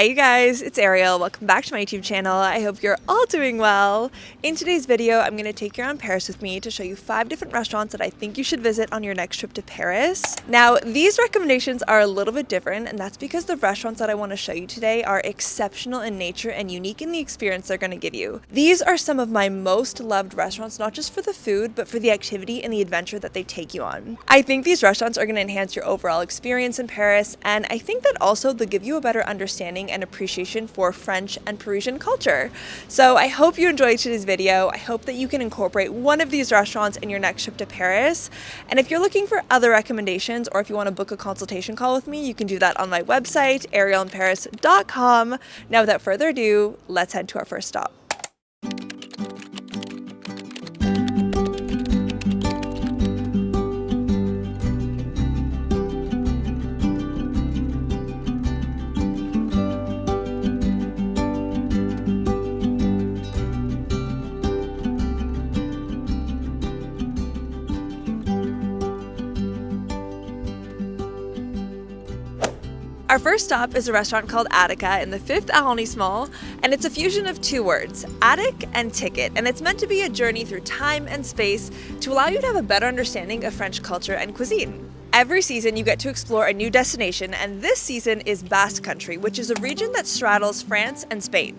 Hi you guys, it's Arielle. Welcome back to my YouTube channel. I hope you're all doing well. In today's video, I'm going to take you around Paris with me to show you 5 different restaurants that I think you should visit on your next trip to Paris. Now, these recommendations are a little bit different, and that's because the restaurants that I want to show you today are exceptional in nature and unique in the experience they're going to give you. These are some of my most loved restaurants, not just for the food, but for the activity and the adventure that they take you on. I think these restaurants are going to enhance your overall experience in Paris, and I think that also they'll give you a better understanding and appreciation for French and Parisian culture. So I hope you enjoyed today's video. I hope that you can incorporate one of these restaurants in your next trip to Paris. And if you're looking for other recommendations, or if you want to book a consultation call with me, you can do that on my website, arielleInParis.com. Now without further ado, let's head to our first stop. Our first stop is a restaurant called ATICA in the 5th arrondissement, and it's a fusion of 2 words, attic and ticket, and it's meant to be a journey through time and space to allow you to have a better understanding of French culture and cuisine. Every season you get to explore a new destination, and this season is Basque Country, which is a region that straddles France and Spain.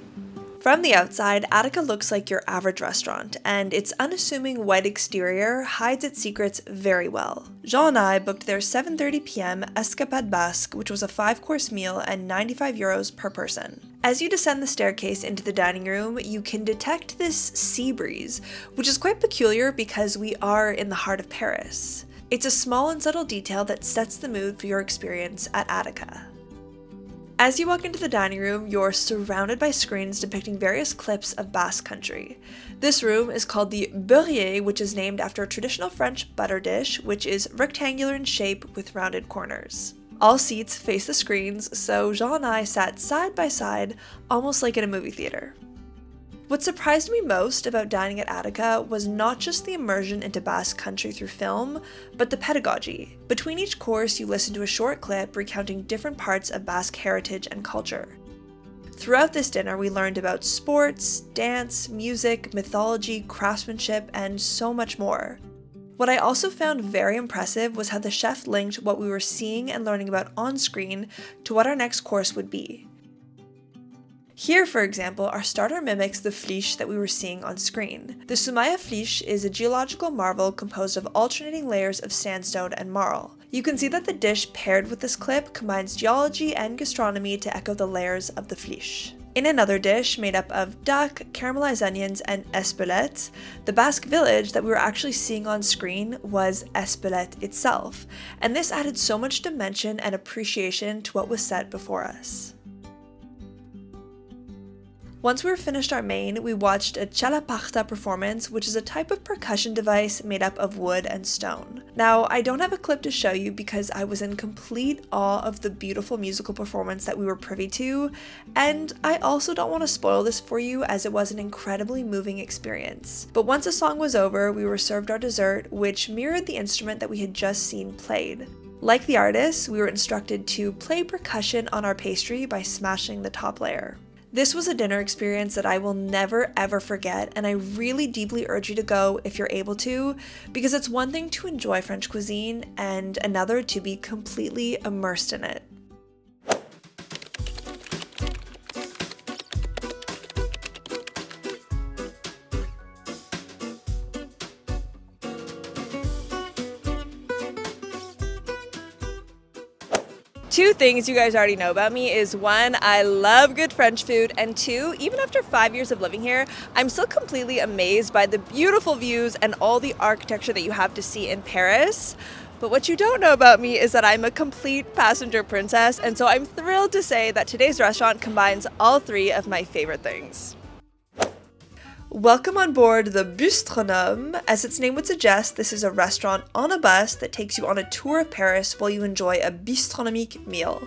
From the outside, ATICA looks like your average restaurant, and its unassuming white exterior hides its secrets very well. Jean and I booked their 7:30 p.m. Escapade Basque, which was a 5-course meal and €95 per person. As you descend the staircase into the dining room, you can detect this sea breeze, which is quite peculiar because we are in the heart of Paris. It's a small and subtle detail that sets the mood for your experience at ATICA. As you walk into the dining room, you're surrounded by screens depicting various clips of Basque Country. This room is called the beurrier, which is named after a traditional French butter dish, which is rectangular in shape with rounded corners. All seats face the screens, so Jean and I sat side by side, almost like in a movie theater. What surprised me most about dining at ATICA was not just the immersion into Basque Country through film, but the pedagogy. Between each course, you listen to a short clip recounting different parts of Basque heritage and culture. Throughout this dinner, we learned about sports, dance, music, mythology, craftsmanship, and so much more. What I also found very impressive was how the chef linked what we were seeing and learning about on screen to what our next course would be. Here, for example, our starter mimics the flysch that we were seeing on screen. The Soumaya flysch is a geological marvel composed of alternating layers of sandstone and marl. You can see that the dish paired with this clip combines geology and gastronomy to echo the layers of the flysch. In another dish made up of duck, caramelized onions, and espelette, the Basque village that we were actually seeing on screen was Espelette itself, and this added so much dimension and appreciation to what was set before us. Once we were finished our main, we watched a chalaparta performance, which is a type of percussion device made up of wood and stone. Now, I don't have a clip to show you because I was in complete awe of the beautiful musical performance that we were privy to, and I also don't want to spoil this for you as it was an incredibly moving experience. But once the song was over, we were served our dessert, which mirrored the instrument that we had just seen played. Like the artists, we were instructed to play percussion on our pastry by smashing the top layer. This was a dinner experience that I will never ever forget, and I really deeply urge you to go if you're able to, because it's one thing to enjoy French cuisine and another to be completely immersed in it. Two things you guys already know about me is 1, I love good French food, and 2, even after 5 years of living here, I'm still completely amazed by the beautiful views and all the architecture that you have to see in Paris. But what you don't know about me is that I'm a complete passenger princess, and so I'm thrilled to say that today's restaurant combines all 3 of my favorite things. Welcome on board the Bustronome. As its name would suggest, this is a restaurant on a bus that takes you on a tour of Paris while you enjoy a bistronomique meal.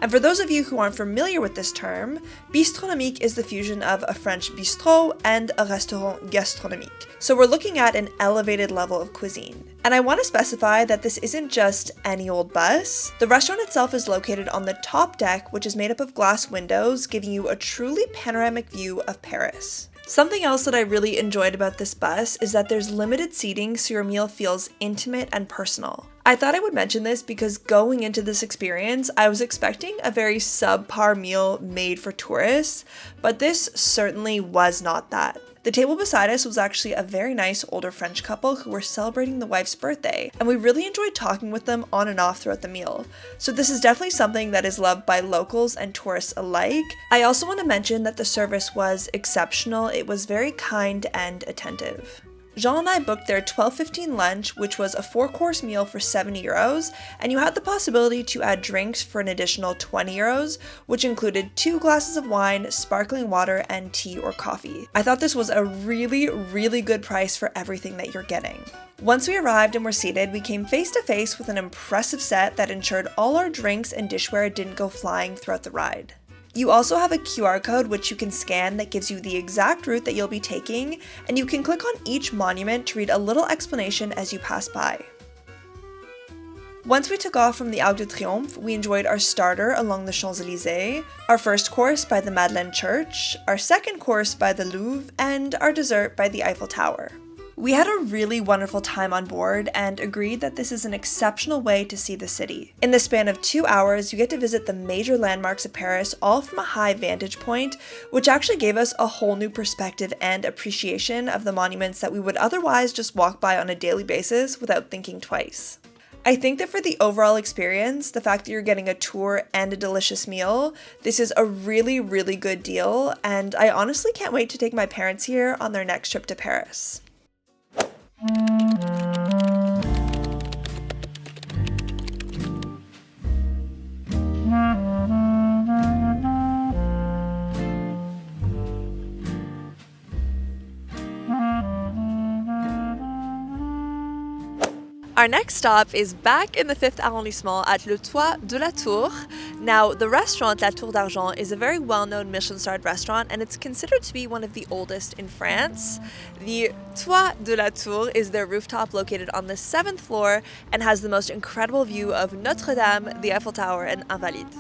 And for those of you who aren't familiar with this term, bistronomique is the fusion of a French bistrot and a restaurant gastronomique. So we're looking at an elevated level of cuisine. And I want to specify that this isn't just any old bus. The restaurant itself is located on the top deck, which is made up of glass windows, giving you a truly panoramic view of Paris. Something else that I really enjoyed about this bus is that there's limited seating, so your meal feels intimate and personal. I thought I would mention this because going into this experience, I was expecting a very subpar meal made for tourists, but this certainly was not that. The table beside us was actually a very nice older French couple who were celebrating the wife's birthday, and we really enjoyed talking with them on and off throughout the meal. So this is definitely something that is loved by locals and tourists alike. I also want to mention that the service was exceptional. It was very kind and attentive. Jean and I booked their 12:15 lunch, which was a 4-course meal for €70, and you had the possibility to add drinks for an additional €20, which included 2 glasses of wine, sparkling water, and tea or coffee. I thought this was a really good price for everything that you're getting. Once we arrived and were seated, we came face to face with an impressive set that ensured all our drinks and dishware didn't go flying throughout the ride. You also have a QR code which you can scan that gives you the exact route that you'll be taking, and you can click on each monument to read a little explanation as you pass by. Once we took off from the Arc de Triomphe, we enjoyed our starter along the Champs-Élysées, our first course by the Madeleine Church, our second course by the Louvre, and our dessert by the Eiffel Tower. We had a really wonderful time on board and agreed that this is an exceptional way to see the city. In the span of 2 hours, you get to visit the major landmarks of Paris, all from a high vantage point, which actually gave us a whole new perspective and appreciation of the monuments that we would otherwise just walk by on a daily basis without thinking twice. I think that for the overall experience, the fact that you're getting a tour and a delicious meal, this is a really good deal, and I honestly can't wait to take my parents here on their next trip to Paris. Our next stop is back in the 5th arrondissement at Le Toit de la Tour. Now, the restaurant La Tour d'Argent is a very well-known Michelin-starred restaurant, and it's considered to be one of the oldest in France. The Toit de la Tour is their rooftop located on the 7th floor and has the most incredible view of Notre Dame, the Eiffel Tower, and Invalides.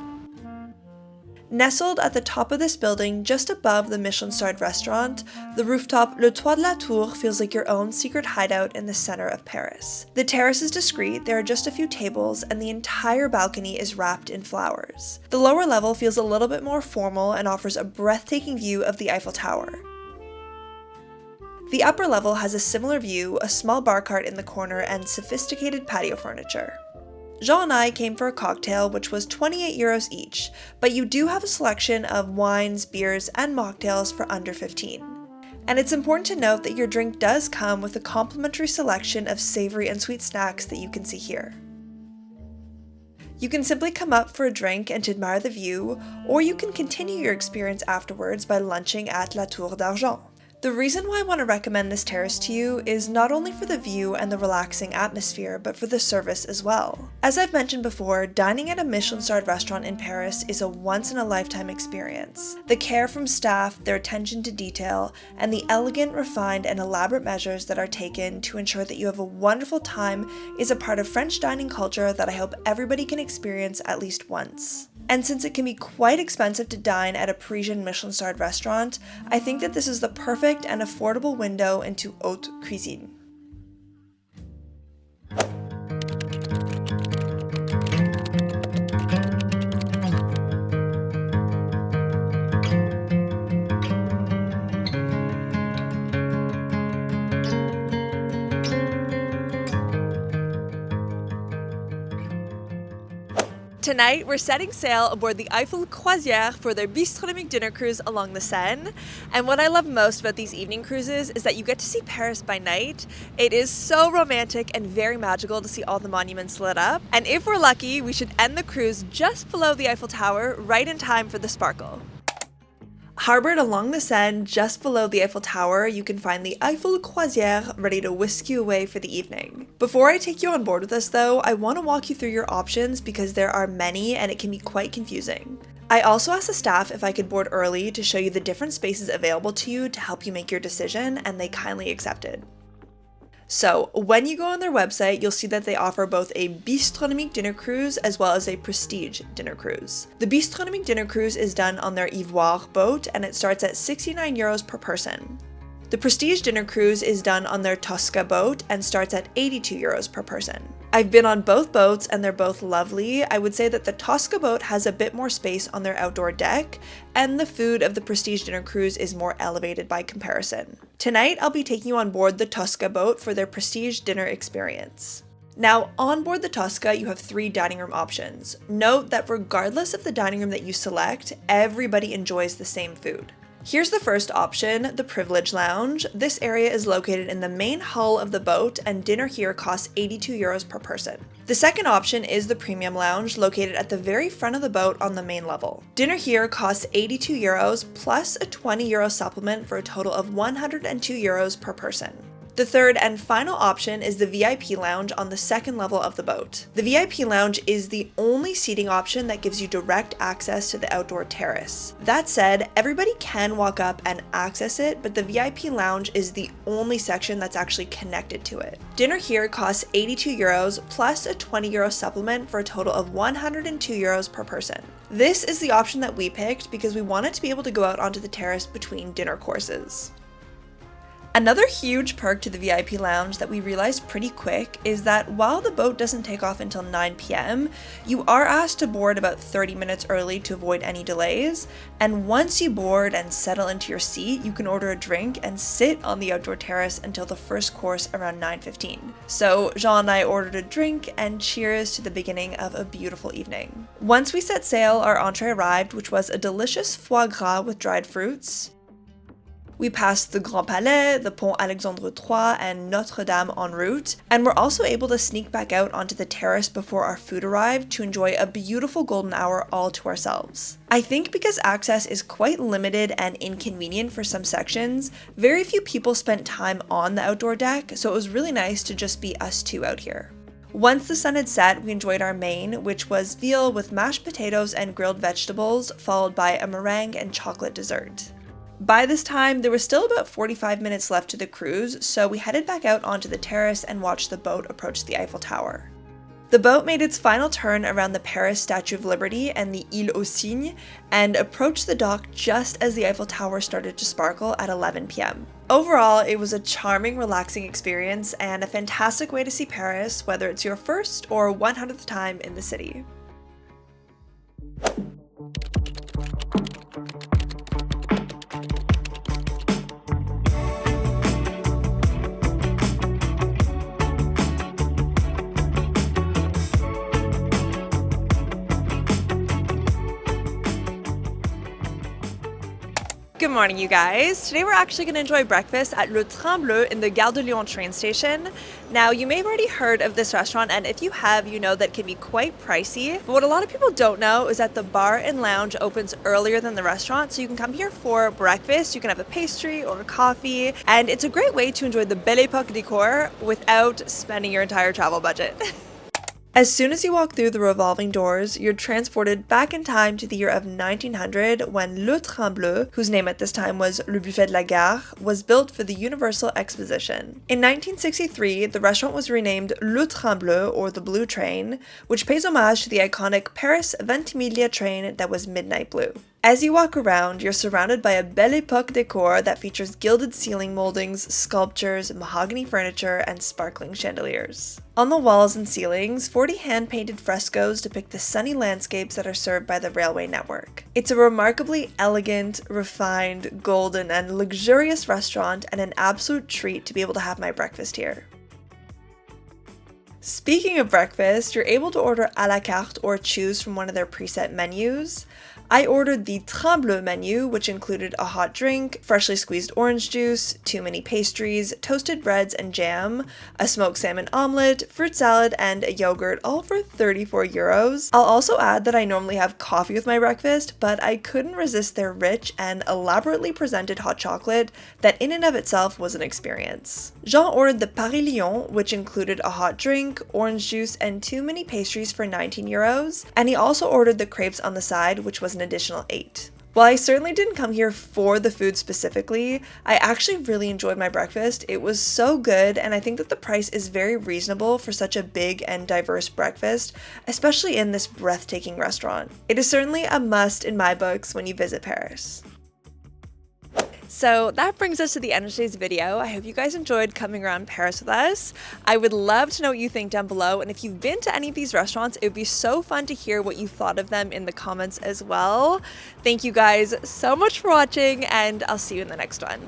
Nestled at the top of this building, just above the Michelin-starred restaurant, the rooftop Le Toit de la Tour feels like your own secret hideout in the center of Paris. The terrace is discreet, there are just a few tables, and the entire balcony is wrapped in flowers. The lower level feels a little bit more formal and offers a breathtaking view of the Eiffel Tower. The upper level has a similar view, a small bar cart in the corner, and sophisticated patio furniture. Jean and I came for a cocktail, which was €28 each, but you do have a selection of wines, beers, and mocktails for under 15. And it's important to note that your drink does come with a complimentary selection of savory and sweet snacks that you can see here. You can simply come up for a drink and to admire the view, or you can continue your experience afterwards by lunching at La Tour d'Argent. The reason why I want to recommend this terrace to you is not only for the view and the relaxing atmosphere, but for the service as well. As I've mentioned before, dining at a Michelin-starred restaurant in Paris is a once-in-a-lifetime experience. The care from staff, their attention to detail, and the elegant, refined, and elaborate measures that are taken to ensure that you have a wonderful time is a part of French dining culture that I hope everybody can experience at least once. And since it can be quite expensive to dine at a Parisian Michelin-starred restaurant, I think that this is the perfect and affordable window into haute cuisine. Tonight, we're setting sail aboard the Eiffel Croisière for their bistronomique dinner cruise along the Seine. And what I love most about these evening cruises is that you get to see Paris by night. It is so romantic and very magical to see all the monuments lit up. And if we're lucky, we should end the cruise just below the Eiffel Tower, right in time for the sparkle. Harbored along the Seine, just below the Eiffel Tower, you can find the Eiffel Croisière ready to whisk you away for the evening. Before I take you on board with us though, I want to walk you through your options because there are many and it can be quite confusing. I also asked the staff if I could board early to show you the different spaces available to you to help you make your decision, and they kindly accepted. So, when you go on their website, you'll see that they offer both a Bustronome dinner cruise as well as a prestige dinner cruise. The Bustronome dinner cruise is done on their Ivoire boat and it starts at 69 euros per person. The prestige dinner cruise is done on their Tosca boat and starts at 82 euros per person. I've been on both boats and they're both lovely. I would say that the Tosca boat has a bit more space on their outdoor deck, and the food of the prestige dinner cruise is more elevated by comparison. Tonight, I'll be taking you on board the Tosca boat for their prestige dinner experience. Now, on board the Tosca, you have 3 dining room options. Note that regardless of the dining room that you select, everybody enjoys the same food. Here's the first option, the Privilege Lounge. This area is located in the main hull of the boat and dinner here costs 82 euros per person. The second option is the Premium Lounge, located at the very front of the boat on the main level. Dinner here costs 82 euros plus a 20 euro supplement for a total of 102 euros per person. The third and final option is the VIP Lounge on the second level of the boat. The VIP Lounge is the only seating option that gives you direct access to the outdoor terrace. That said, everybody can walk up and access it, but the VIP Lounge is the only section that's actually connected to it. Dinner here costs 82 euros plus a 20 euro supplement for a total of 102 euros per person. This is the option that we picked because we wanted to be able to go out onto the terrace between dinner courses. Another huge perk to the VIP Lounge that we realized pretty quick is that while the boat doesn't take off until 9 p.m., you are asked to board about 30 minutes early to avoid any delays, and once you board and settle into your seat, you can order a drink and sit on the outdoor terrace until the first course around 9:15. So Jean and I ordered a drink and cheers to the beginning of a beautiful evening. Once we set sail, our entree arrived, which was a delicious foie gras with dried fruits. We passed the Grand Palais, the Pont Alexandre III, and Notre Dame en route, and we're also able to sneak back out onto the terrace before our food arrived to enjoy a beautiful golden hour all to ourselves. I think because access is quite limited and inconvenient for some sections, very few people spent time on the outdoor deck, so it was really nice to just be us two out here. Once the sun had set, we enjoyed our main, which was veal with mashed potatoes and grilled vegetables, followed by a meringue and chocolate dessert. By this time, there was still about 45 minutes left to the cruise, so we headed back out onto the terrace and watched the boat approach the Eiffel Tower. The boat made its final turn around the Paris Statue of Liberty and the Île aux Cygnes and approached the dock just as the Eiffel Tower started to sparkle at 11 p.m. Overall, it was a charming, relaxing experience and a fantastic way to see Paris, whether it's your first or 100th time in the city. Good morning, you guys. Today we're actually going to enjoy breakfast at Le Train Bleu in the Gare de Lyon train station. Now, you may have already heard of this restaurant, and if you have, you know that it can be quite pricey. But what a lot of people don't know is that the bar and lounge opens earlier than the restaurant, so you can come here for breakfast, you can have a pastry or a coffee, and it's a great way to enjoy the Belle Époque decor without spending your entire travel budget. As soon as you walk through the revolving doors, you're transported back in time to the year of 1900 when Le Train Bleu, whose name at this time was Le Buffet de la Gare, was built for the Universal Exposition. In 1963, the restaurant was renamed Le Train Bleu, or the Blue Train, which pays homage to the iconic Paris Ventimiglia train that was midnight blue. As you walk around, you're surrounded by a Belle Époque decor that features gilded ceiling moldings, sculptures, mahogany furniture, and sparkling chandeliers. On the walls and ceilings, 40 hand-painted frescoes depict the sunny landscapes that are served by the railway network. It's a remarkably elegant, refined, golden, and luxurious restaurant, and an absolute treat to be able to have my breakfast here. Speaking of breakfast, you're able to order à la carte or choose from one of their preset menus. I ordered the Train Bleu menu, which included a hot drink, freshly squeezed orange juice, 2 mini pastries, toasted breads and jam, a smoked salmon omelette, fruit salad, and a yogurt, all for 34 euros. I'll also add that I normally have coffee with my breakfast, but I couldn't resist their rich and elaborately presented hot chocolate that in and of itself was an experience. Jean ordered the Paris Lyon, which included a hot drink, orange juice, and 2 mini pastries for 19 euros, and he also ordered the crepes on the side, which was an additional 8. While I certainly didn't come here for the food specifically, I actually really enjoyed my breakfast. It was so good, and I think that the price is very reasonable for such a big and diverse breakfast, especially in this breathtaking restaurant. It is certainly a must in my books when you visit Paris. So that brings us to the end of today's video. I hope you guys enjoyed coming around Paris with us. I would love to know what you think down below, and if you've been to any of these restaurants, it would be so fun to hear what you thought of them in the comments as well. Thank you guys so much for watching, and I'll see you in the next one.